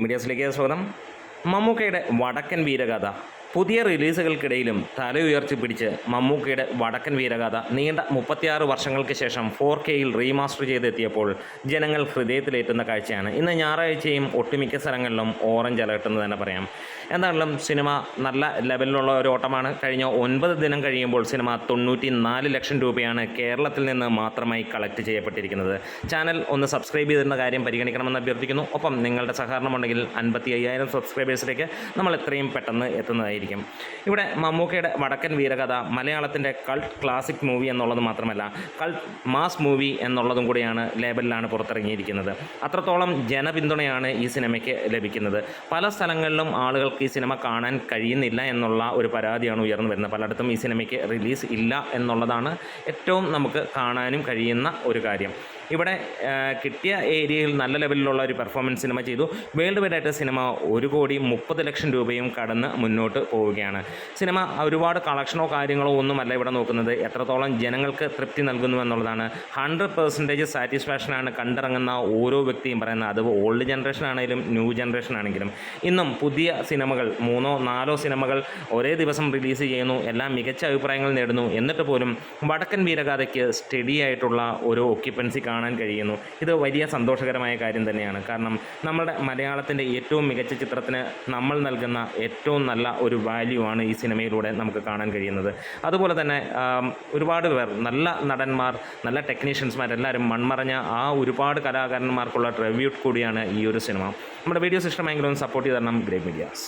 മീഡിയാസിലേക്ക് സ്വാഗതം. മമ്മൂക്കയുടെ വടക്കൻ വീരഗാഥ പുതിയ റിലീസുകൾക്കിടയിലും തല ഉയർത്തി പിടിച്ച് മമ്മൂക്കയുടെ വടക്കൻ വീരഗാഥ നീണ്ട 36 വർഷങ്ങൾക്ക് ശേഷം 4Kയിൽ റീമാസ്റ്റർ ചെയ്തെത്തിയപ്പോൾ ജനങ്ങൾ ഹൃദയത്തിലേറ്റുന്ന കാഴ്ചയാണ്. ഇന്ന് ഞായറാഴ്ചയും ഒട്ടുമിക്ക സ്ഥലങ്ങളിലും ഓറഞ്ച് അലർട്ട് എന്ന് തന്നെ പറയാം. എന്താണെങ്കിലും സിനിമ നല്ല ലെവലിലുള്ള ഒരു ഓട്ടമാണ്. കഴിഞ്ഞ 9 ദിനം കഴിയുമ്പോൾ സിനിമ 94 ലക്ഷം രൂപയാണ് കേരളത്തിൽ നിന്ന് മാത്രമായി കളക്ട് ചെയ്യപ്പെട്ടിരിക്കുന്നത്. ചാനൽ ഒന്ന് സബ്സ്ക്രൈബ് ചെയ്തിരുന്ന കാര്യം പരിഗണിക്കണമെന്ന് അഭ്യർത്ഥിക്കുന്നു. ഒപ്പം നിങ്ങളുടെ സഹകരണമുണ്ടെങ്കിൽ 55,000 സബ്സ്ക്രൈബേഴ്സിലേക്ക് നമ്മൾ എത്രയും പെട്ടെന്ന് എത്തുന്നതായിരിക്കും. ഇവിടെ മമ്മൂക്കയുടെ വടക്കൻ വീരകഥ മലയാളത്തിൻ്റെ കൾട്ട് ക്ലാസിക് മൂവി എന്നുള്ളത് മാത്രമല്ല, കൾട്ട് മാസ് മൂവി എന്നുള്ളതും കൂടിയാണ് ലേബലിലാണ് പുറത്തിറങ്ങിയിരിക്കുന്നത്. അത്രത്തോളം ജനപിന്തുണയാണ് ഈ സിനിമയ്ക്ക് ലഭിക്കുന്നത്. പല സ്ഥലങ്ങളിലും ആളുകൾക്ക് ഈ സിനിമ കാണാൻ കഴിയുന്നില്ല എന്നുള്ള ഒരു പരാതിയാണ് ഉയർന്നു വരുന്നത്. പലയിടത്തും ഈ സിനിമയ്ക്ക് റിലീസ് ഇല്ല എന്നുള്ളതാണ് ഏറ്റവും നമുക്ക് കാണാനും കഴിയുന്ന ഒരു കാര്യം. ഇവിടെ കിട്ടിയ ഏരിയയിൽ നല്ല ലെവലിലുള്ള ഒരു പെർഫോമൻസ് സിനിമ ചെയ്തു. വേൾഡ് വൈഡായിട്ട് സിനിമ 1,30 ലക്ഷം രൂപയും കടന്ന് മുന്നോട്ട് പോവുകയാണ്. സിനിമ ഒരുപാട് കളക്ഷനോ കാര്യങ്ങളോ ഒന്നുമല്ല ഇവിടെ നോക്കുന്നത്, എത്രത്തോളം ജനങ്ങൾക്ക് തൃപ്തി നൽകുന്നു എന്നുള്ളതാണ്. 100% സാറ്റിസ്ഫാക്ഷനാണ് കണ്ടിറങ്ങുന്ന ഓരോ വ്യക്തിയും പറയുന്നത്. അത് ഓൾഡ് ജനറേഷൻ ആണെങ്കിലും ന്യൂ ജനറേഷൻ ആണെങ്കിലും. ഇന്നും പുതിയ സിനിമകൾ 3-4 സിനിമകൾ ഒരേ ദിവസം റിലീസ് ചെയ്യുന്നു, എല്ലാം മികച്ച അഭിപ്രായങ്ങൾ നേടുന്നു. എന്നിട്ട് പോലും വടക്കൻ വീരഗാഥയ്ക്ക് സ്റ്റഡി ആയിട്ടുള്ള ഒരു ഒക്യുപ്പൻസി കാണാൻ കഴിയുന്നു. ഇത് വലിയ സന്തോഷകരമായ കാര്യം തന്നെയാണ്. കാരണം നമ്മുടെ മലയാളത്തിൻ്റെ ഏറ്റവും മികച്ച ചിത്രത്തിന് നമ്മൾ നൽകുന്ന ഏറ്റവും നല്ല ഒരു വാല്യൂ ആണ് ഈ സിനിമയിലൂടെ നമുക്ക് കാണാൻ കഴിയുന്നത്. അതുപോലെ തന്നെ ഒരുപാട് പേർ, നല്ല നടന്മാർ, നല്ല ടെക്നീഷ്യൻസ്മാരെല്ലാവരും മൺമറഞ്ഞ ആ ഒരുപാട് കലാകാരന്മാർക്കുള്ള ട്രിബ്യൂട്ട് കൂടിയാണ് ഈ ഒരു സിനിമ. നമ്മുടെ വീഡിയോസ് ഇഷ്ടമായെങ്കിലും സപ്പോർട്ട് ചെയ്ത് തരണം ഗ്രേറ്റ് മീഡിയാസ്.